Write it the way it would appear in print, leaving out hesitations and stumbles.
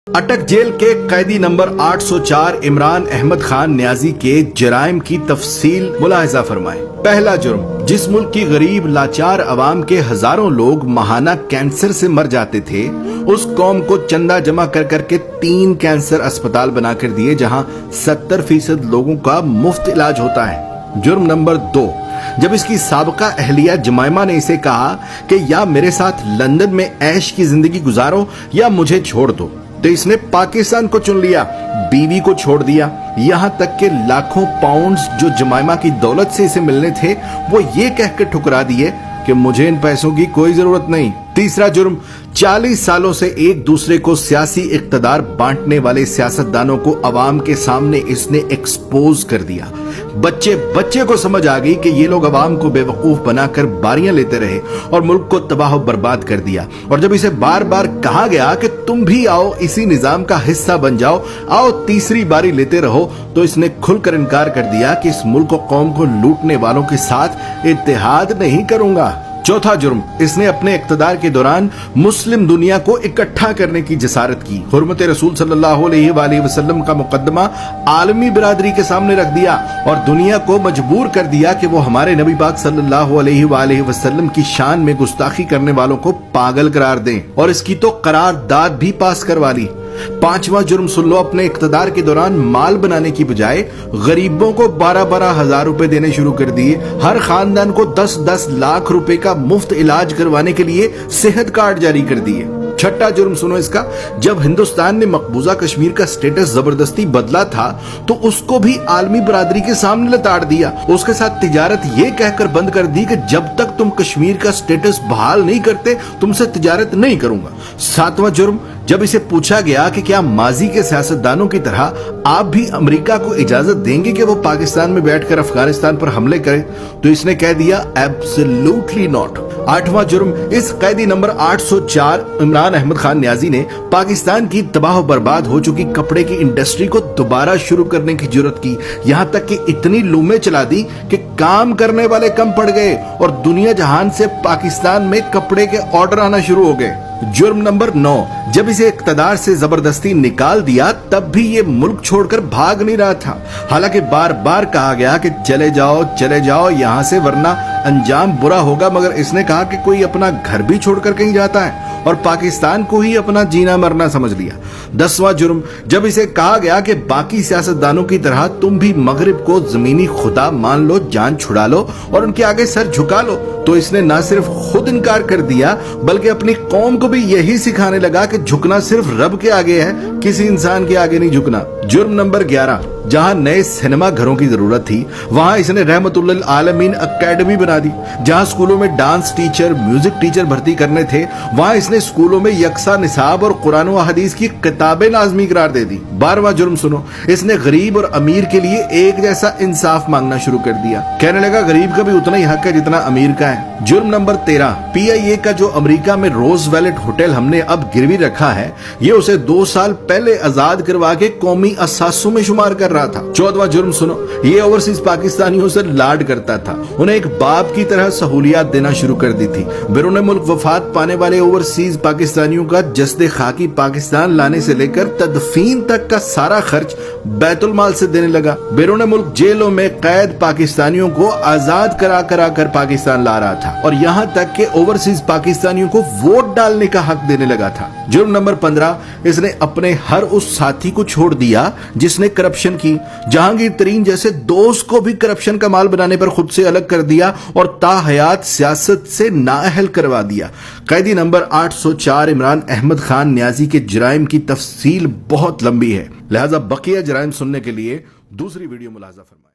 اٹک jail کے قیدی number 804 Imran Ahmad Khan نیازی کے جرائم کی تفصیل ملاحظہ فرمائیں۔ پہلا جرم، جس ملک کی غریب لاچار عوام کے ہزاروں لوگ ماہانہ کینسر سے مر جاتے تھے، اس قوم کو چندہ جمع کر کر کے 3 کینسر اسپتال بنا کر دیے جہاں 70% لوگوں کا مفت علاج ہوتا ہے۔ جرم نمبر 2، جب اس کی سابقہ اہلیہ جمائمہ نے اسے کہا کہ یا میرے ساتھ لندن میں عیش کی زندگی گزارو یا مجھے چھوڑ دو، تو اس نے پاکستان کو چن لیا، بیوی کو چھوڑ دیا، یہاں تک کہ لاکھوں پاؤنڈز جو جمائمہ کی دولت سے اسے ملنے تھے وہ یہ کہہ کے ٹھکرا دیے کہ مجھے ان پیسوں کی کوئی ضرورت نہیں۔ تیسرا جرم، 40 سالوں سے ایک دوسرے کو سیاسی اقتدار بانٹنے والے سیاستدانوں کو عوام کے سامنے اس نے ایکسپوز کر دیا۔ بچے کو سمجھ آ گئی کہ یہ لوگ عوام کو بے وقوف بنا کر باریاں لیتے رہے اور ملک کو تباہ و برباد کر دیا، اور جب اسے بار بار کہا گیا کہ تم بھی آؤ اسی نظام کا حصہ بن جاؤ، آؤ تیسری باری لیتے رہو، تو اس نے کھل کر انکار کر دیا کہ اس ملک و قوم کو لوٹنے والوں کے ساتھ اتحاد نہیں کروں گا۔ چوتھا جرم، اس نے اپنے اقتدار کے دوران مسلم دنیا کو اکٹھا کرنے کی جسارت کی، حرمت رسول صلی اللہ علیہ وآلہ وسلم کا مقدمہ عالمی برادری کے سامنے رکھ دیا اور دنیا کو مجبور کر دیا کہ وہ ہمارے نبی پاک صلی اللہ علیہ وآلہ وسلم کی شان میں گستاخی کرنے والوں کو پاگل قرار دیں، اور اس کی تو قرارداد بھی پاس کروا لی۔ پانچواں جرم سن لو، اپنے اقتدار کے دوران مال بنانے کی بجائے غریبوں کو 12 ہزار روپے دینے شروع کر دیے، ہر خاندان کو 10 لاکھ روپے کا مفت علاج کروانے کے لیے صحت کارڈ جاری کر دیے۔ چھٹا جرم سنو اس کا، جب ہندوستان نے مقبوضہ کشمیر کا سٹیٹس زبردستی بدلا تھا تو اس کو بھی عالمی برادری کے سامنے لتاڑ دیا، اس کے ساتھ تجارت یہ کہہ کر بند کر دی کہ جب تک تم کشمیر کا سٹیٹس بحال نہیں کرتے تم سے تجارت نہیں کروں گا۔ ساتواں جرم، جب اسے پوچھا گیا کہ کیا ماضی کے سیاستدانوں کی طرح آپ بھی امریکہ کو اجازت دیں گے کہ وہ پاکستان میں بیٹھ کر افغانستان پر حملے کرے، تو اس نے کہہ دیا ایبسلیوٹلی ناٹ۔ آٹھواں جرم، اس قیدی نمبر 804 عمران احمد خان نیازی نے پاکستان کی تباہ و برباد ہو چکی کپڑے کی انڈسٹری کو دوبارہ شروع کرنے کی جرت کی، یہاں تک کہ اتنی لومیں چلا دی کہ کام کرنے والے کم پڑ گئے اور دنیا جہان سے پاکستان میں کپڑے کے آرڈر آنا شروع ہو گئے۔ جرم نمبر 9، جب اسے اقتدار سے زبردستی نکال دیا تب بھی یہ ملک چھوڑ کر بھاگ نہیں رہا تھا، حالانکہ بار بار کہا گیا کہ چلے جاؤ یہاں سے ورنہ انجام برا ہوگا، مگر اس نے کہا کہ کوئی اپنا گھر بھی چھوڑ کر کہیں جاتا ہے اور پاکستان کو ہی اپنا جینا مرنا سمجھ لیا۔ 10واں جرم، جب اسے کہا گیا کہ باقی سیاستدانوں کی طرح تم بھی مغرب کو زمینی خدا مان لو، جان چھڑا لو اور ان کے آگے سر جھکا لو، تو اس نے نہ صرف خود انکار کر دیا بلکہ اپنی قوم کو بھی یہی سکھانے لگا کہ جھکنا صرف رب کے آگے ہے، کسی انسان کے آگے نہیں جھکنا۔ جرم نمبر 11، جہاں نئے سینما گھروں کی ضرورت تھی وہاں اس نے رحمت للعالمین اکیڈمی بنا دی، جہاں اسکولوں میں ڈانس ٹیچر، میوزک ٹیچر بھرتی کرنے تھے وہاں اس نے اسکولوں میں یکساں نصاب اور قرآن و حدیث کی کتابیں لازمی قرار دے دی۔ 12واں جرم سنو، اس نے غریب اور امیر کے لیے ایک جیسا انصاف مانگنا شروع کر دیا، کہنے لگا غریب کا بھی اتنا ہی حق ہے جتنا امیر کا ہے۔ جرم نمبر 13، PIA کا جو امریکہ میں روز ویلٹ ہوٹل ہم نے اب گروی رکھا ہے یہ اسے 2 سال پہلے آزاد کروا کے قومی اثاثوں میں شمار کر رہا تھا۔ 14واں جرم سنو، یہ اوورسیز پاکستانیوں سے لاڈ کرتا تھا، انہیں ایک باپ کی طرح سہولیات دینا شروع کر دی تھی۔ بیرون ملک وفات پانے والے اوورسیز پاکستانیوں کا جسد خاکی پاکستان لانے سے لے کر تدفین تک کا سارا خرچ بیت المال سے دینے لگا۔ بیرون ملک جیلوں میں قید پاکستانیوں کو آزاد کرا کر پاکستان لا رہا تھا، اور یہاں تک کہ اوورسیز پاکستانیوں کو ووٹ ڈالنے کا حق دینے لگا تھا۔ جرم نمبر 15، اس نے اپنے ہر اس ساتھی کو چھوڑ دیا جس نے کرپشن کی، جہانگیر ترین جیسے دوست کو بھی کرپشن کا مال بنانے پر خود سے الگ کر دیا اور تا حیات سیاست سے نااہل کروا دیا۔ قیدی نمبر 804 عمران احمد خان نیازی کے جرائم کی تفصیل بہت لمبی ہے، لہذا بقیہ جرائم سننے کے لیے دوسری ویڈیو ملاحظہ فرمائیں۔